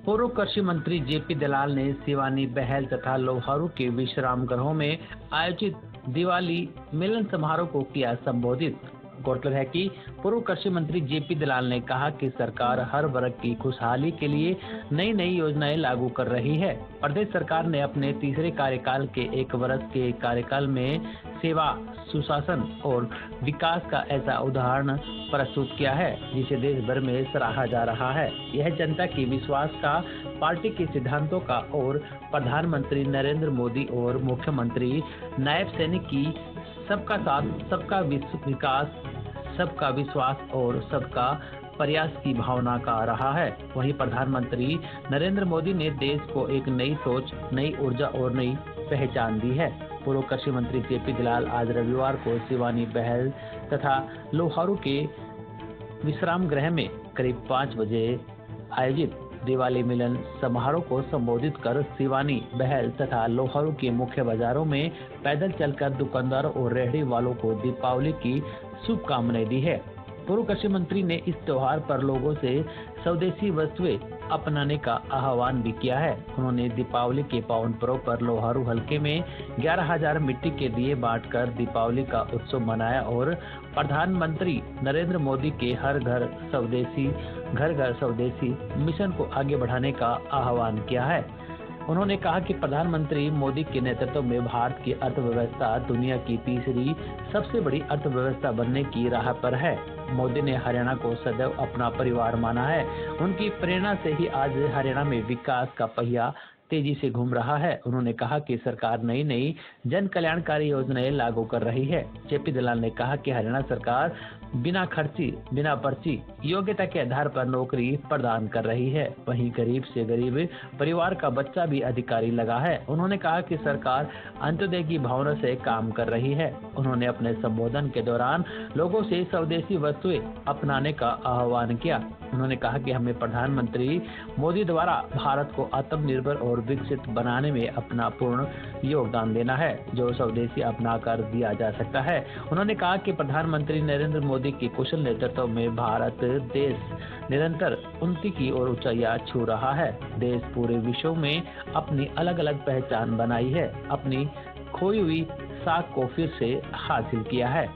पूर्व कृषि मंत्री जेपी दलाल ने सिवानी, बहल तथा लोहारू के विश्राम गृहों में आयोजित दिवाली मिलन समारोह को किया संबोधित। गौरतलब है कि पूर्व कृषि मंत्री जेपी दलाल ने कहा कि सरकार हर वर्ग की खुशहाली के लिए नई नई योजनाएं लागू कर रही है। प्रदेश सरकार ने अपने तीसरे कार्यकाल के 1 वर्ष के कार्यकाल में सेवा, सुशासन और विकास का ऐसा उदाहरण प्रस्तुत किया है जिसे देश भर में सराहा जा रहा है। यह जनता की विश्वास का, पार्टी के सिद्धांतों का और प्रधानमंत्री नरेंद्र मोदी और मुख्यमंत्री नायब सैनिक की सबका साथ, सबका विकास, सबका विश्वास और सबका प्रयास की भावना का रहा है। वहीं प्रधानमंत्री नरेंद्र मोदी ने देश को एक नई सोच, नई ऊर्जा और नई पहचान दी है। पूर्व कृषि मंत्री जेपी दलाल आज रविवार को सिवानी, बहल तथा लोहारू के विश्राम गृह में करीब 5 बजे आयोजित दिवाली मिलन समारोह को संबोधित कर सिवानी, बहल तथा लोहारू के मुख्य बाजारों में पैदल चलकर दुकानदारों और रेहड़ी वालों को दीपावली की शुभकामनाएं दी है। पूर्व कृषि मंत्री ने इस त्योहार पर लोगों से स्वदेशी वस्तुएं अपनाने का आह्वान भी किया है। उन्होंने दीपावली के पावन पर्व पर लोहारू हलके में 11,000 मिट्टी के दिए बांटकर दीपावली का उत्सव मनाया और प्रधानमंत्री नरेंद्र मोदी के हर घर घर स्वदेशी मिशन को आगे बढ़ाने का आह्वान किया है। उन्होंने कहा कि प्रधानमंत्री मोदी के नेतृत्व में भारत की अर्थव्यवस्था दुनिया की तीसरी सबसे बड़ी अर्थव्यवस्था बनने की राह पर है। मोदी ने हरियाणा को सदैव अपना परिवार माना है। उनकी प्रेरणा से ही आज हरियाणा में विकास का पहिया तेजी से घूम रहा है। उन्होंने कहा कि सरकार नई नई जन कल्याणकारी योजनाएं लागू कर रही है। जेपी दलाल ने कहा कि हरियाणा सरकार बिना खर्ची, बिना पर्ची, योग्यता के आधार पर नौकरी प्रदान कर रही है। वहीं गरीब से गरीब परिवार का बच्चा भी अधिकारी लगा है। उन्होंने कहा कि सरकार अंत्योदय की भावना से काम कर रही है। उन्होंने अपने संबोधन के दौरान लोगों से स्वदेशी वस्तुएं अपनाने का आह्वान किया। उन्होंने कहा कि हमें प्रधानमंत्री मोदी द्वारा भारत को आत्मनिर्भर और विकसित बनाने में अपना पूर्ण योगदान देना है, जो स्वदेशी अपना कर दिया जा सकता है। उन्होंने कहा कि प्रधानमंत्री नरेंद्र मोदी के कुशल नेतृत्व में भारत देश निरंतर उन्नति की ओर ऊंचाइयां छू रहा है। देश पूरे विश्व में अपनी अलग अलग पहचान बनाई है, अपनी खोई हुई साख को फिर से हासिल किया है।